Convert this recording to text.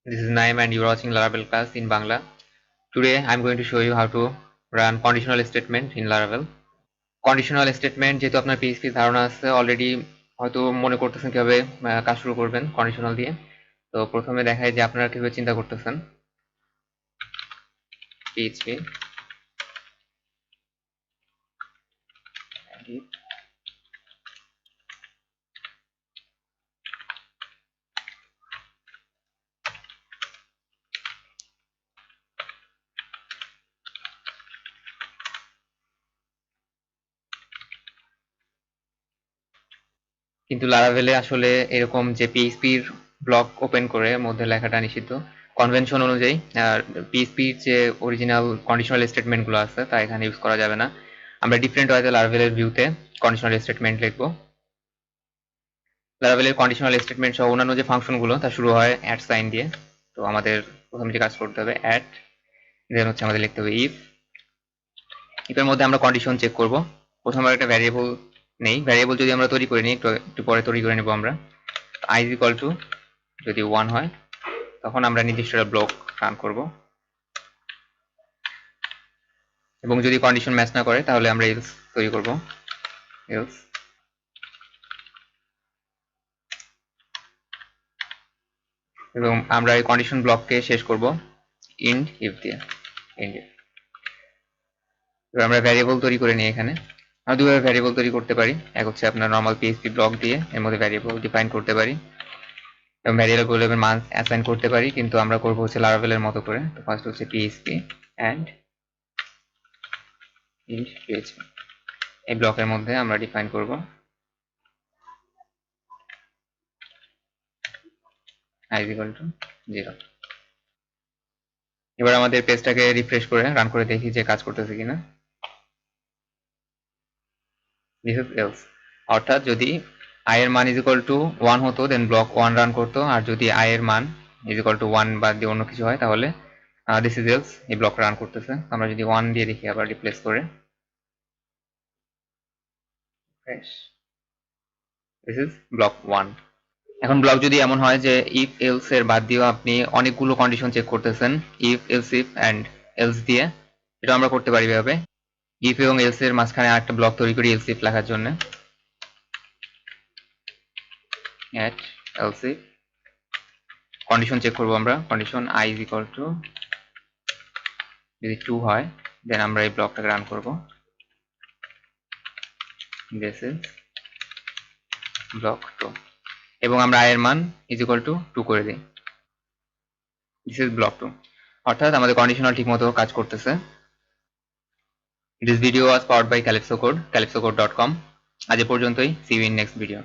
This is Naim and you are watching Laravel class in Bangla. Today I am going to show you how to run conditional statement in Laravel. Conditional statement যেহেতু আপনার PHP ধারণা আছে already হয়তো মনে করতেছেন কিভাবে কাজ শুরু করবেন কন্ডিশনাল দিয়ে। তো প্রথমে দেখাই যে আপনারা কিভাবে চিন্তা করতেছেন। PHP কিন্তু লারাভেলে আসলে এরকম যে পিএইচপির ব্লক ওপেন করে মধ্যে লেখাটা নিষিদ্ধ কনভেনশন অনুযায়ী। আর পিএইচপির যে অরিজিনাল কন্ডিশনাল স্টেটমেন্ট গুলো আছে তা এখানে ইউজ করা যাবে না। আমরা ডিফারেন্ট ওয়েতে লারাভেলের ভিউতে কন্ডিশনাল স্টেটমেন্ট লিখবো। লারাভেলের কন্ডিশনাল স্টেটমেন্ট সহ অন্যান্য যে ফাংশন গুলো তা শুরু হয় অ্যাট সাইন দিয়ে। তো আমাদের প্রথমে যে কাজ করতে হবে অ্যাট, দেন হচ্ছে আমাদের লিখতে হবে ইফ। ইফের মধ্যে আমরা কন্ডিশন চেক করব। প্রথমে একটা ভ্যারিয়েবল নেই, ভ্যারিয়েবল যদি আমরা তৈরি করে নিই একটু পরে তৈরি করে নেব আমরা। i is equal to যদি 1 হয় তখন আমরা নির্দিষ্ট একটা ব্লক রান করব, এবং যদি কন্ডিশন ম্যাচ না করে তাহলে আমরা এলস তৈরি করব, এলস। এবং আমরা এই কন্ডিশন ব্লককে শেষ করব ইন্ড ইফ দিয়ে, ইন্ড ইফ। এবার আমরা ভ্যারিয়েবল তৈরি করে নিই এখানে। আমরা দুভাবে ভ্যারিয়েবল তৈরি করতে পারি, এক হচ্ছে আপনার নর্মাল পিএইচপি ব্লক দিয়ে এর মধ্যে ভ্যারিয়েবল ডিফাইন করতে পারি এবং ভ্যারিয়েবলের মান অ্যাসাইন করতে পারি, কিন্তু আমরা করব হচ্ছে লারাভেলের মতো করে। তো ফার্স্ট হচ্ছে পিএইচপি এন্ড ইন্ড পিএইচপি, এই ব্লকের মধ্যে আমরা ডিফাইন করব i is equal to 0। এবার আমাদের পেজটাকে রিফ্রেশ করে রান করে দেখি যে কাজ করতেছে কিনা। দিস ইজ এলস, অর্থাৎ যদি i এর মান ইজ ইকুয়াল টু 1 হতো দেন ব্লক 1 রান করতো, আর যদি i এর মান ইজ ইকুয়াল টু 1 বাদ দিয়ে অন্য কিছু হয় তাহলে দিস ইজ এলস, এই ব্লক রান করতেছে। আমরা যদি 1 দিয়ে দেখি আবার রিপ্লেস করে, দিস ইজ ব্লক 1। এখন ব্লক যদি এমন হয় যে ইফ এলস এর বাদ দিয়েও আপনি অনেকগুলো কন্ডিশন চেক করতেছেন, if else if and else দিয়ে, এটা আমরা করতে পারি এভাবে। ইফ এবং এলস এর মাঝখানে আরেকটা ব্লক তৈরি করি এলস ইফ লেখার জন্য, এট এলস ইফ। কন্ডিশন চেক করবো আমরা, condition i is equal to যদি 2 হয় দেন আমরা এই ব্লকটাকে রান করব, দিস ইজ ব্লক 2, এবং আমরা i এর মান is equal to 2 করে দিই, দিস ইজ ব্লক 2। অর্থাৎ আমাদের কন্ডিশনাল ঠিকমতো কাজ করতেছে। This video was powered by Calypso Code, calypsocode.com। আজ এ পর্যন্তই, see you in next video।